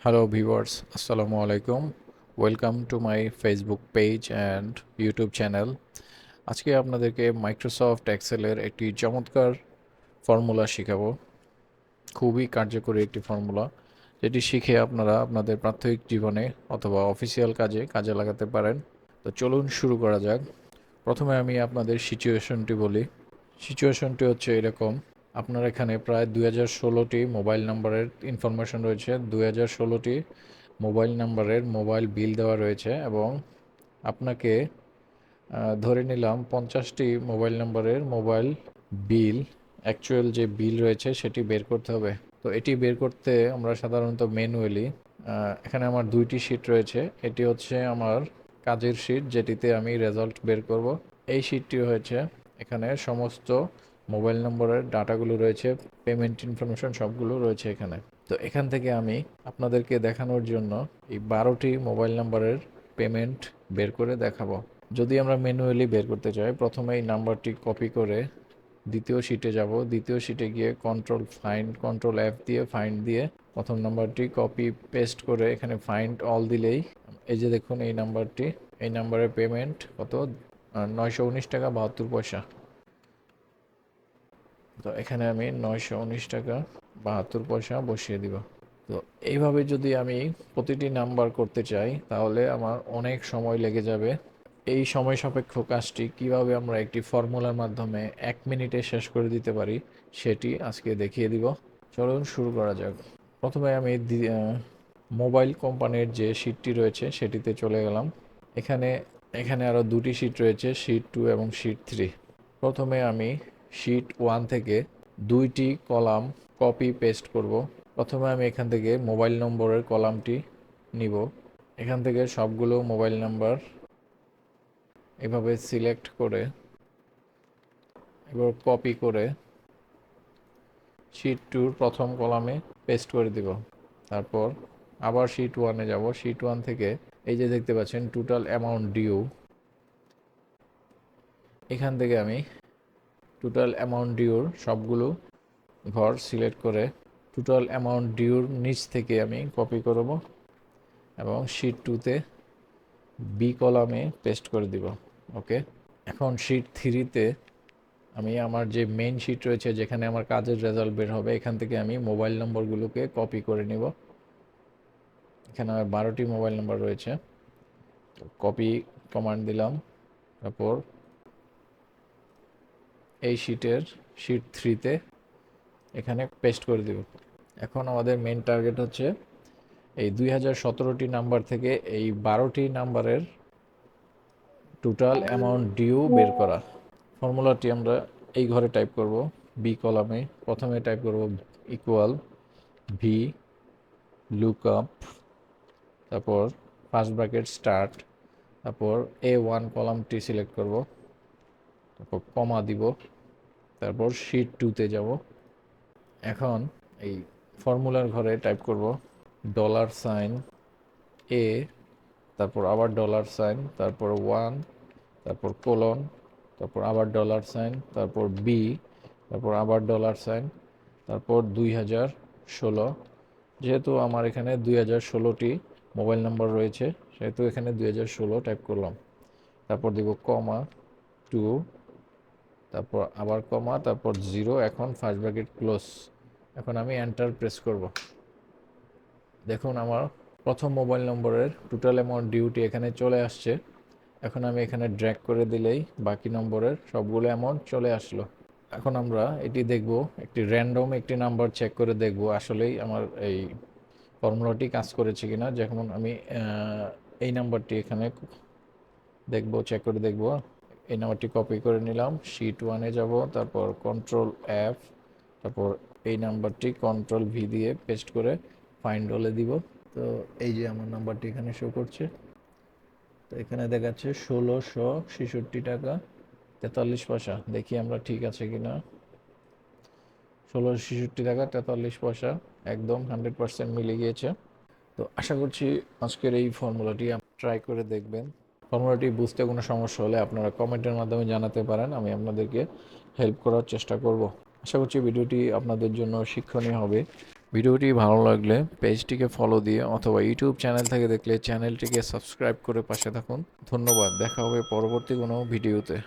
Hello viewers, Assalamu alaikum. Welcome to my Facebook page and YouTube channel. আজকে আপনাদেরকে Microsoft এক্সেলের একটি চমৎকার formula শেখাবো। খুবই কার্যকরী একটি ফর্মুলা, যেটি শিখে আপনারা আপনাদের প্রাত্যহিক জীবনে অথবা অফিসিয়াল কাজে লাগাতে পারেন। তো চলুন শুরু করা যাক। প্রথমে আমি আপনাদের সিচুয়েশনটি বলি। সিচুয়েশনটি হচ্ছে এরকম: আপনার এখানে প্রায় 2016টি মোবাইল নাম্বারের ইনফরমেশন রয়েছে, 2016টি মোবাইল নাম্বারের মোবাইল বিল দেওয়া রয়েছে এবং আপনাকে ধরে নিলাম 50টি মোবাইল নাম্বারের মোবাইল বিল, অ্যাকচুয়াল যে বিল রয়েছে সেটি বের করতে হবে। তো এটি বের করতে আমরা সাধারণত ম্যানুয়ালি, এখানে আমার দুইটি শিট রয়েছে। এটি হচ্ছে আমার কাজের শিট, যেটিতে আমি রেজাল্ট বের করব। এই শিটটি হয়েছে, এখানে সমস্ত মোবাইল নম্বরের ডাটাগুলো রয়েছে, পেমেন্ট ইনফরমেশন সবগুলো রয়েছে এখানে। তো এখান থেকে আমি আপনাদেরকে দেখানোর জন্য এই 12টি মোবাইল নাম্বারের পেমেন্ট বের করে দেখাবো। যদি আমরা ম্যানুয়ালি বের করতে চাই, প্রথমে এই নাম্বারটি কপি করে দ্বিতীয় শিটে যাব। দ্বিতীয় শিটে গিয়ে কন্ট্রোল F দিয়ে ফাইন্ড দিয়ে প্রথম নাম্বারটি কপি পেস্ট করে এখানে ফাইন্ড অল দিলেই এই যে দেখুন এই নাম্বারটি, এই নাম্বারের পেমেন্ট কত, 919 টাকা 72 পয়সা। তো এখানে আমি 919 টাকা 72 পয়সা বসিয়ে দিব। তো এইভাবে যদি আমি প্রতিটি নাম্বার করতে চাই তাহলে আমার অনেক সময় লেগে যাবে। এই সময় সাপেক্ষ কাজটি কিভাবে আমরা একটি ফর্মুলার মাধ্যমে 1 মিনিটে শেষ করে দিতে পারি সেটি আজকে দেখিয়ে দিব। চলুন শুরু করা যাক। প্রথমে আমি মোবাইল কোম্পানির যে শিটটি রয়েছে সেটিতে চলে গেলাম। এখানে এখানে আরও দুটি শিট রয়েছে, শিট 2 এবং শিট 3। প্রথমে আমি শিট 1 থেকে দুইটি কলাম কপি পেস্ট করব। প্রথমে আমি এখান থেকে মোবাইল নম্বরের কলামটি নিব। এখান থেকে সবগুলো মোবাইল নাম্বার এভাবে সিলেক্ট করে এবার কপি করে শিট 2 প্রথম কলামে পেস্ট করে দিব। তারপর আবার শিট 1-এ যাব। শিট 1 থেকে এই যে দেখতে পাচ্ছেন টোটাল অ্যামাউন্ট ডিউ, এখান থেকে আমি টোটাল অ্যামাউন্ট ডিউর সবগুলো ঘর সিলেক্ট করে টোটাল অ্যামাউন্ট ডিউর নিচ থেকে আমি কপি করব এবং শিট 2-তে বি কলামে পেস্ট করে দিব। ওকে, এখন শিট 3-তে আমি আমার যে মেইন শিট রয়েছে যেখানে আমার কাজের রেজাল্ট বের হবে, এখান থেকে আমি মোবাইল নম্বরগুলোকে কপি করে নিব। এখানে আমার 12টি মোবাইল নাম্বার রয়েছে। কপি কমান্ড দিলাম, তারপর এই শিট 3-তে এখানে পেস্ট করে দিব। এখন আমাদের মেইন টার্গেট হচ্ছে এই 2017টি নাম্বার থেকে এই 12টি নাম্বারের টোটাল অ্যামাউন্ট ডিউ বের করা। ফর্মুলাটি আমরা এই ঘরে টাইপ করব। বি কলামে প্রথমে টাইপ করব ইকুয়াল ভি লুকআপ, তারপর ফার্স্ট ব্র্যাকেট স্টার্ট, তারপর A1 কলামটি সিলেক্ট করব, তারপর কমা দিব, তারপর শিট 2-তে যাব। এখন এই ফর্মুলার ঘরে টাইপ করব $, এ, তারপর আবার $, তারপর 1, তারপর কোলন, তারপর আবার $, তারপর বি, তারপর আবার $, তারপর 2016। যেহেতু আমার এখানে 2016টি মোবাইল নাম্বার রয়েছে সেহেতু এখানে 2016 টাইপ করলাম। তারপর দিব কমা 2, তারপর আবার কমা, তারপর 0, এখন ফার্স্ট ব্র্যাকেট ক্লোজ। এখন আমি এন্টার প্রেস করব। দেখুন আমার প্রথম মোবাইল নম্বরের টোটাল অ্যামাউন্ট ডিউটি এখানে চলে আসছে। এখন আমি এখানে ড্র্যাগ করে দিলেই বাকি নম্বরের সবগুলো অ্যামাউন্ট চলে আসলো। এখন আমরা এটি দেখব, একটি র্যান্ডম একটি নাম্বার চেক করে দেখব আসলেই আমার এই ফর্মুলাটি কাজ করেছে কিনা। যেমন আমি এই নাম্বারটি এখানে দেখব, চেক করে দেখব। এই নাম্বারটি কপি করে নিলাম, শিট 1-এ যাব, তারপর কন্ট্রোল F, তারপর এই নাম্বারটি কন্ট্রোল V দিয়ে পেস্ট করে ফাইন্ড অলে দিব। তো এই যে আমার নাম্বারটি এখানে শো করছে। তো এখানে দেখাচ্ছে 1666 টাকা 43 পয়সা। দেখি আমরা ঠিক আছে কিনা। 1666 টাকা 43 পয়সা একদম 100% মিলে গিয়েছে। তো আশা করছি আজকের এই ফর্মুলাটি ট্রাই করে দেখবেন। ফর্মুলাটি বুঝতে কোনো সমস্যা হলে আপনারা কমেন্টের মাধ্যমে জানাতে পারেন, আমি আপনাদেরকে হেল্প করার চেষ্টা করব। আশা করছি ভিডিওটি আপনাদের জন্য শিক্ষণীয় হবে। ভিডিওটি ভালো লাগলে পেজটিকে ফলো দিয়ে অথবা ইউটিউব চ্যানেল থেকে দেখলে চ্যানেলটিকে সাবস্ক্রাইব করে পাশে থাকুন। ধন্যবাদ, দেখা হবে পরবর্তী কোনো ভিডিওতে।